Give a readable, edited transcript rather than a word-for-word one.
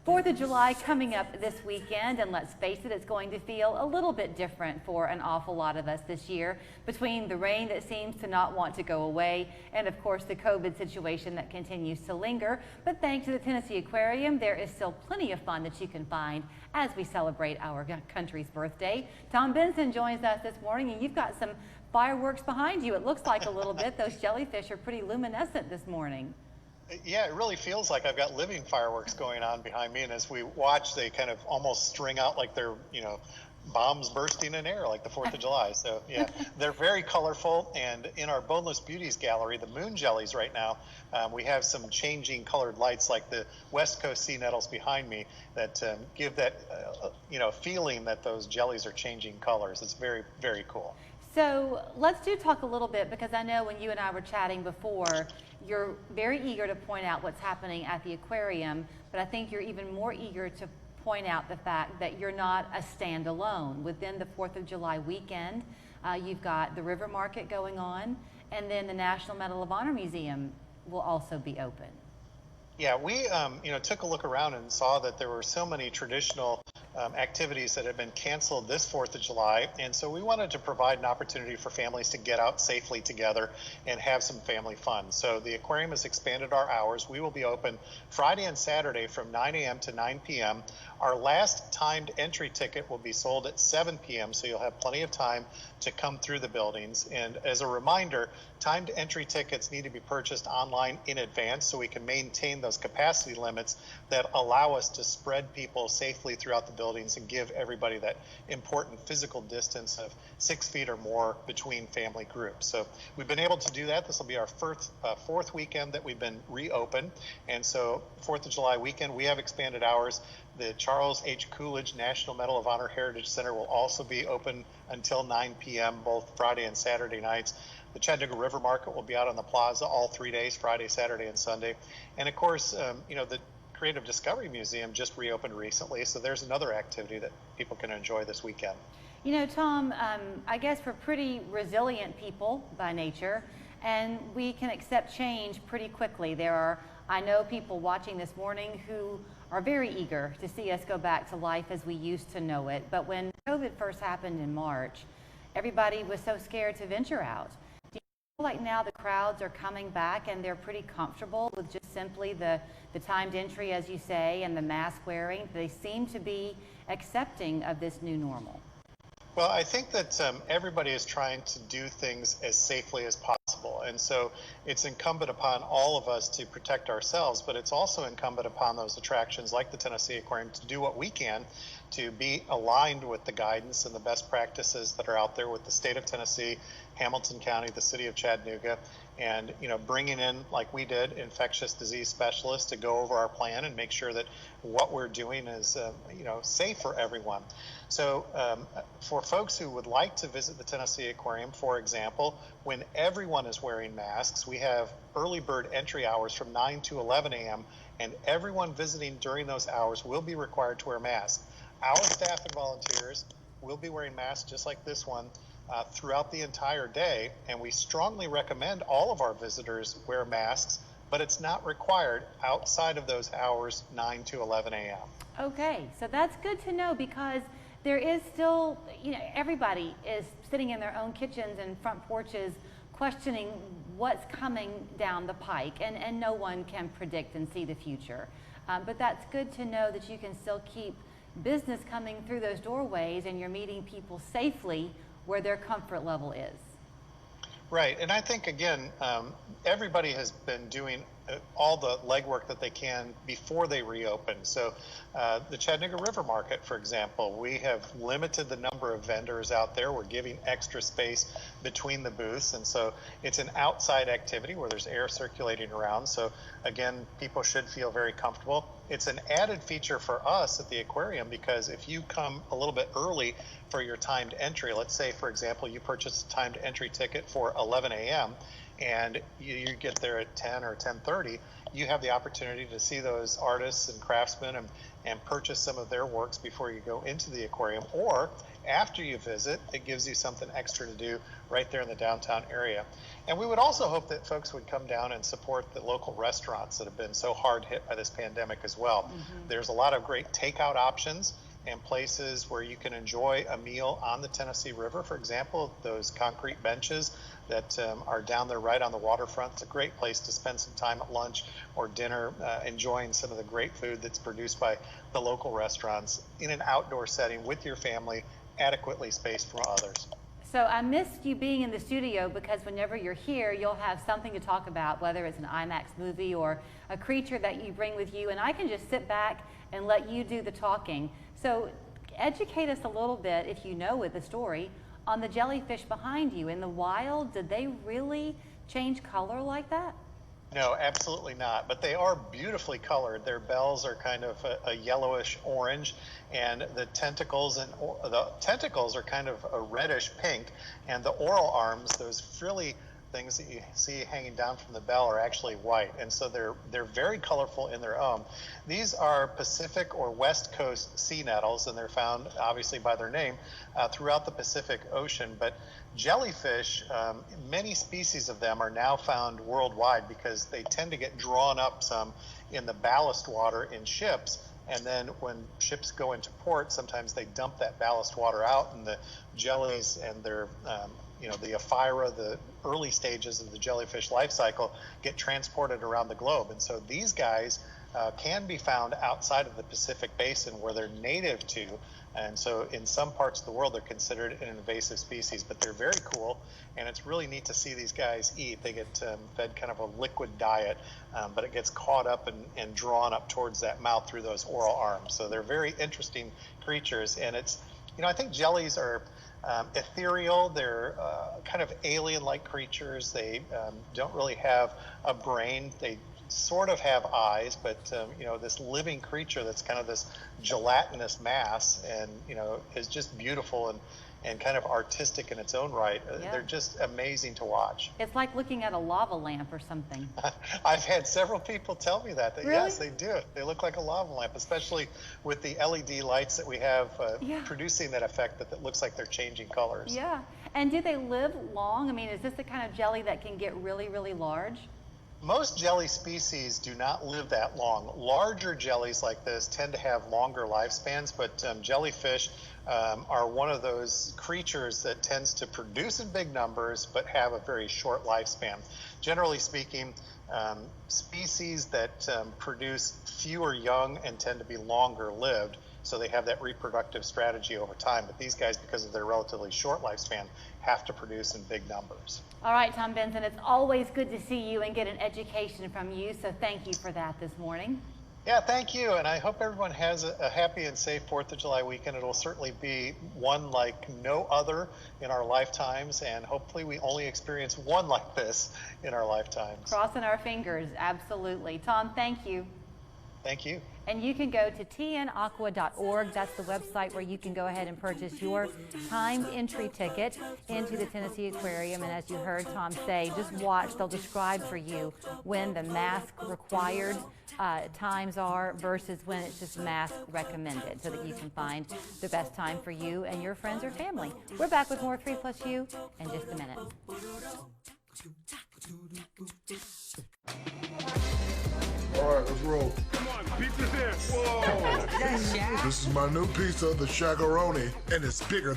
4th of July coming up this weekend, and let's face it, it's going to feel a little bit different for an awful lot of us this year, between the rain that seems to not want to go away and of course the COVID situation that continues to linger. But thanks to the Tennessee Aquarium, there is still plenty of fun that you can find as we celebrate our country's birthday. Tom Benson joins us this morning, and you've got some fireworks behind you. It looks like a little bit. Those jellyfish are pretty luminescent this morning. Yeah, it really feels like I've got living fireworks going on behind me, and as we watch, they kind of almost string out like they're, bombs bursting in air like the 4th of July. So yeah, they're very colorful, and in our Boneless Beauties gallery, the moon jellies right now, we have some changing colored lights like the West Coast sea nettles behind me that give that, feeling that those jellies are changing colors. It's very, very cool. So let's talk a little bit, because I know when you and I were chatting before, you're very eager to point out what's happening at the aquarium, but I think you're even more eager to point out the fact that you're not a standalone. Within the 4th of July weekend, you've got the River Market going on, and then the National Medal of Honor Museum will also be open. Yeah, we took a look around and saw that there were so many traditional activities that had been canceled this 4th of July, and so we wanted to provide an opportunity for families to get out safely together and have some family fun. So the aquarium has expanded our hours. We will be open Friday and Saturday from 9 a.m. to 9 p.m. Our last timed entry ticket will be sold at 7 p.m., so you'll have plenty of time to come through the buildings. And as a reminder, timed entry tickets need to be purchased online in advance so we can maintain those capacity limits that allow us to spread people safely throughout the buildings and give everybody that important physical distance of 6 feet or more between family groups. So we've been able to do that. This will be our fourth weekend that we've been reopened. And so 4th of July weekend, we have expanded hours. The Charles H. Coolidge National Medal of Honor Heritage Center will also be open until 9 p.m. both Friday and Saturday nights. The Chattanooga River Market will be out on the plaza all 3 days, Friday, Saturday, and Sunday. And of course, the Creative Discovery Museum just reopened recently, so there's another activity that people can enjoy this weekend. You know, Tom, I guess we're pretty resilient people by nature, and we can accept change pretty quickly. I know people watching this morning who are very eager to see us go back to life as we used to know it. But when COVID first happened in March, everybody was so scared to venture out. Do you feel like now the crowds are coming back and they're pretty comfortable with just simply the timed entry, as you say, and the mask wearing? They seem to be accepting of this new normal. Well, I think that everybody is trying to do things as safely as possible. And so it's incumbent upon all of us to protect ourselves, but it's also incumbent upon those attractions like the Tennessee Aquarium to do what we can to be aligned with the guidance and the best practices that are out there with the state of Tennessee, Hamilton County, the city of Chattanooga, and bringing in, like we did, infectious disease specialists to go over our plan and make sure that what we're doing is safe for everyone. So for folks who would like to visit the Tennessee Aquarium, for example, when everyone is wearing masks, we have early bird entry hours from 9 to 11 a.m., and everyone visiting during those hours will be required to wear masks. Our staff and volunteers will be wearing masks just like this one throughout the entire day, and we strongly recommend all of our visitors wear masks, but it's not required outside of those hours, 9 to 11 a.m. Okay, so that's good to know, because there is still, everybody is sitting in their own kitchens and front porches questioning what's coming down the pike, and no one can predict and see the future. But that's good to know that you can still keep business coming through those doorways, and you're meeting people safely where their comfort level is. Right, and I think, again, everybody has been doing all the legwork that they can before they reopen. So the Chattanooga River Market, for example, we have limited the number of vendors out there. We're giving extra space between the booths, and so it's an outside activity where there's air circulating around. So again, people should feel very comfortable. It's an added feature for us at the aquarium, because if you come a little bit early for your timed entry, let's say, for example, you purchase a timed entry ticket for 11 a.m., and you get there at 10 or 10:30, you have the opportunity to see those artists and craftsmen and purchase some of their works before you go into the aquarium. Or after you visit, it gives you something extra to do right there in the downtown area. And we would also hope that folks would come down and support the local restaurants that have been so hard hit by this pandemic as well. There's a lot of great takeout options and places where you can enjoy a meal on the Tennessee River. For example, those concrete benches that are down there right on the waterfront. It's a great place to spend some time at lunch or dinner, enjoying some of the great food that's produced by the local restaurants in an outdoor setting with your family, adequately spaced from others. So I missed you being in the studio because whenever you're here, you'll have something to talk about, whether it's an IMAX movie or a creature that you bring with you, and I can just sit back and let you do the talking. So educate us a little bit, if you know with the story, on the jellyfish behind you. In the wild, did they really change color like that? No, absolutely not. But they are beautifully colored. Their bells are kind of a yellowish orange, and the tentacles are kind of a reddish pink, and the oral arms, those frilly things that you see hanging down from the bell, are actually white, and so they're very colorful in their own. These are Pacific or West Coast sea nettles, and they're found obviously by their name throughout the Pacific Ocean. But jellyfish, many species of them are now found worldwide because they tend to get drawn up some in the ballast water in ships. And then when ships go into port, sometimes they dump that ballast water out, and the jellies and their the ephira, the early stages of the jellyfish life cycle, get transported around the globe. And so these guys can be found outside of the Pacific Basin where they're native to. And so in some parts of the world, they're considered an invasive species, but they're very cool. And it's really neat to see these guys eat. They get fed kind of a liquid diet, but it gets caught up and drawn up towards that mouth through those oral arms. So they're very interesting creatures. And it's, I think jellies are ethereal. They're kind of alien-like creatures. They don't really have a brain. They sort of have eyes, but this living creature that's kind of this gelatinous mass, and is just beautiful and kind of artistic in its own right. Yeah. They're just amazing to watch. It's like looking at a lava lamp or something. I've had several people tell me that Really? Yes, they do. They look like a lava lamp, especially with the LED lights that we have producing that effect that looks like they're changing colors. Yeah. And do they live long? I mean, is this the kind of jelly that can get really, really large? Most jelly species do not live that long. Larger jellies like this tend to have longer lifespans, but jellyfish are one of those creatures that tends to produce in big numbers but have a very short lifespan. Generally speaking, species that produce fewer young and tend to be longer lived, so they have that reproductive strategy over time. But these guys, because of their relatively short lifespan, have to produce in big numbers. All right, Tom Benson, it's always good to see you and get an education from you, so thank you for that this morning. Yeah, thank you, and I hope everyone has a happy and safe 4th of July weekend. It will certainly be one like no other in our lifetimes, and hopefully we only experience one like this in our lifetimes. Crossing our fingers, absolutely. Tom, thank you. Thank you. And you can go to tnaqua.org. That's the website where you can go ahead and purchase your timed entry ticket into the Tennessee Aquarium. And as you heard Tom say, just watch. They'll describe for you when the mask required times are versus when it's just mask recommended, so that you can find the best time for you and your friends or family. We're back with more 3+U in just a minute. All right, let's roll. Come on, pizza's in. Whoa. This is my new pizza, the Shagaroni, and it's bigger